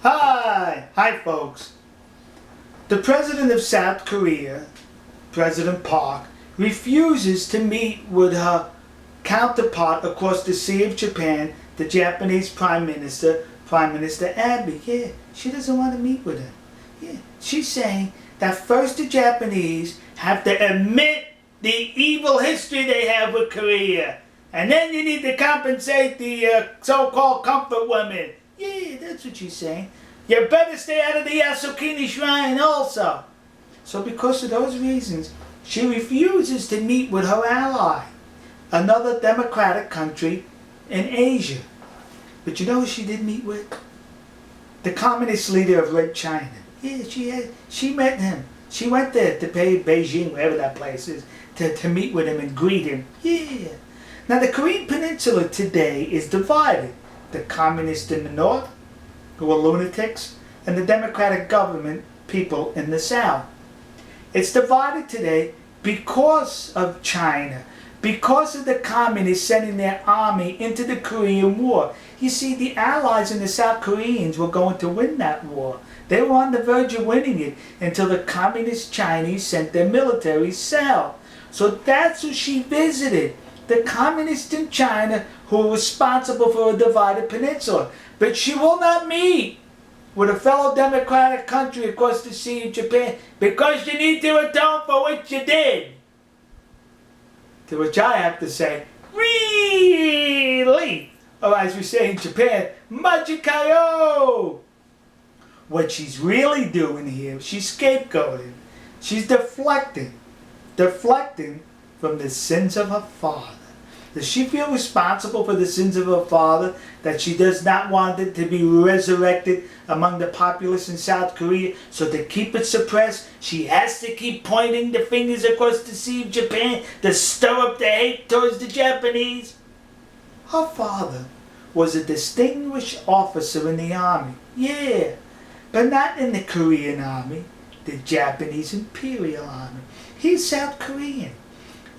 Hi folks. The president of South Korea, President Park, refuses to meet with her counterpart across the Sea of Japan, the Japanese Prime Minister Abe. Yeah, she doesn't want to meet with her. Yeah, she's saying that first the Japanese have to admit the evil history they have with Korea, and then you need to compensate the so-called comfort women. Yeah, that's what she's saying. You better stay out of the Yasukuni shrine also. So because of those reasons, she refuses to meet with her ally, another democratic country in Asia. But you know who she did meet with? The communist leader of Lake China. Yeah, she met him. She went there to Beijing, wherever that place is, to meet with him and greet him. Yeah. Now the Korean Peninsula today is divided. The communists in the north, who are lunatics, and the democratic government people in the south. It's divided today because of China, because of the communists sending their army into the Korean War. You see, the Allies and the South Koreans were going to win that war. They were on the verge of winning it until the communist Chinese sent their military south. So that's who she visited. The communists in China who are responsible for a divided peninsula. But she will not meet with a fellow democratic country across the sea of Japan because you need to atone for what you did. To which I have to say, really? Or as we say in Japan, Majikayo! What she's really doing here, she's scapegoating. She's deflecting from the sins of her father. Does she feel responsible for the sins of her father, that she does not want it to be resurrected among the populace in South Korea? So to keep it suppressed, she has to keep pointing the fingers across the Sea of Japan to stir up the hate towards the Japanese? Her father was a distinguished officer in the army. Yeah, but not in the Korean army, the Japanese Imperial Army. He's South Korean.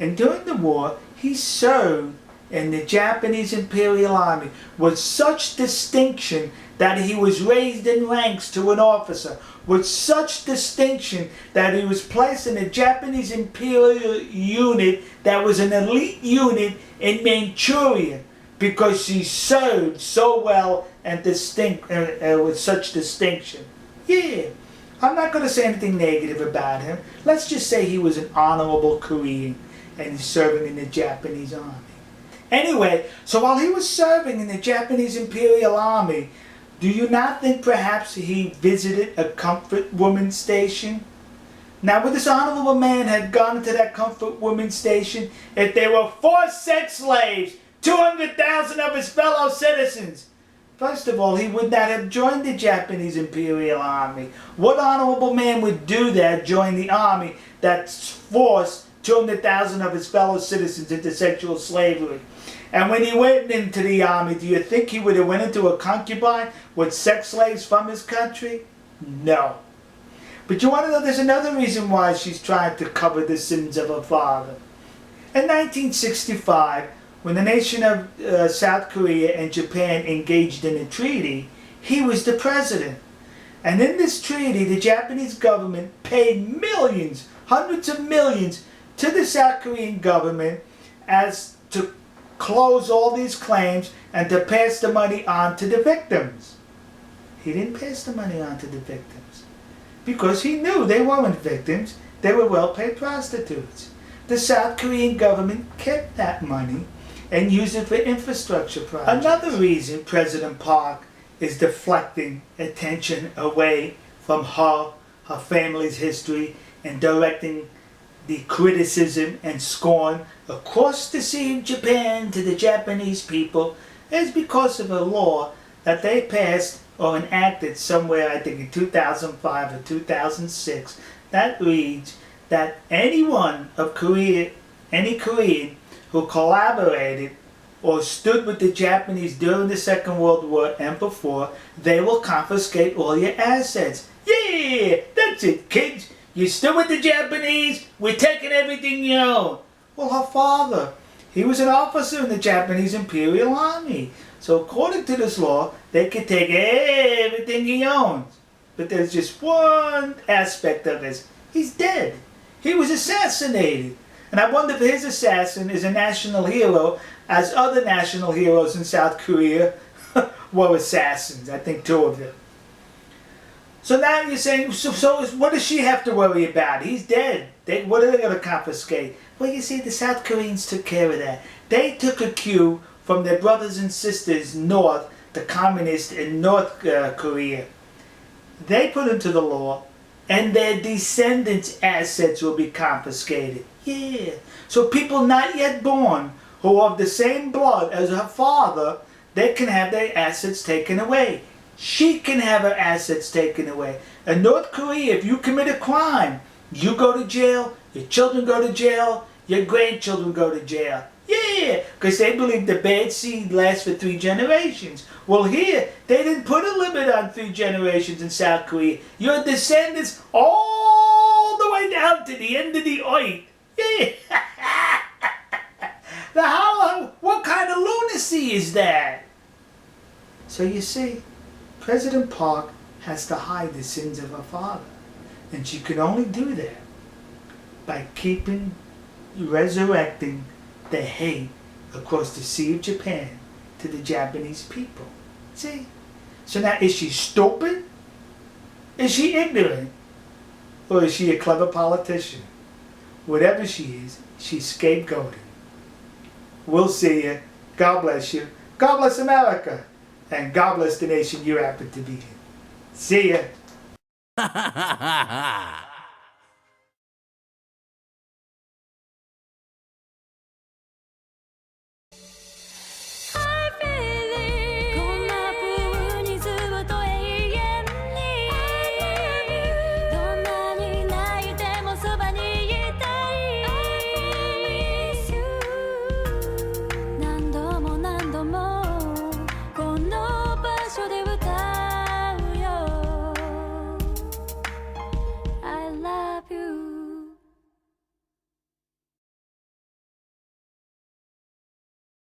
And during the war, he served in the Japanese Imperial Army with such distinction that he was raised in ranks to an officer, with such distinction that he was placed in a Japanese Imperial unit that was an elite unit in Manchuria because he served so well and with such distinction. Yeah, I'm not going to say anything negative about him. Let's just say he was an honorable Korean and he's serving in the Japanese army. Anyway, so while he was serving in the Japanese Imperial Army, do you not think perhaps he visited a comfort woman station? Now, would this honorable man have gone into that comfort woman station if there were 4 sex slaves, 200,000 of his fellow citizens? First of all, he would not have joined the Japanese Imperial Army. What honorable man would do that, join the army that's forced 200,000 of his fellow citizens into sexual slavery? And when he went into the army, do you think he would have went into a concubine with sex slaves from his country? No. But you want to know, there's another reason why she's trying to cover the sins of her father. In 1965, when the nation of South Korea and Japan engaged in a treaty, he was the president. And in this treaty, the Japanese government paid millions, hundreds of millions, to the South Korean government as to close all these claims and to pass the money on to the victims. He didn't pass the money on to the victims because he knew they weren't victims, they were well-paid prostitutes. The South Korean government kept that money and used it for infrastructure projects. Another reason President Park is deflecting attention away from her family's history, and directing the criticism and scorn across the Sea of Japan to the Japanese people is because of a law that they passed or enacted somewhere, I think in 2005 or 2006, that reads that anyone of Korea, any Korean who collaborated or stood with the Japanese during the Second World War and before, they will confiscate all your assets. Yeah, that's it, kids. You stood with the Japanese, we're taking everything you own. Well, her father He was an officer in the Japanese Imperial Army. So according to this law, they could take everything he owns. But there's just one aspect of this. He's dead. He was assassinated. And I wonder if his assassin is a national hero, as other national heroes in South Korea were assassins. I think 2 of them. So now you're saying, so what does she have to worry about? He's dead. What are they going to confiscate? Well, you see, the South Koreans took care of that. They took a cue from their brothers and sisters north, the communists in North Korea. They put into the law, and their descendants' assets will be confiscated. Yeah. So people not yet born, who are of the same blood as her father, they can have their assets taken away. She can have her assets taken away. In North Korea, if you commit a crime, you go to jail, your children go to jail, your grandchildren go to jail. Yeah, because they believe the bad seed lasts for 3 generations. Well, here, they didn't put a limit on 3 generations in South Korea. Your descendants all the way down to the end of the earth. Yeah. Now, what kind of lunacy is that? So you see, President Park has to hide the sins of her father. And she can only do that by resurrecting the hate across the Sea of Japan to the Japanese people. See? So now, is she stupid? Is she ignorant? Or is she a clever politician? Whatever she is, she's scapegoating. We'll see you. God bless you. God bless America. And God bless the nation you happen to be in. See ya.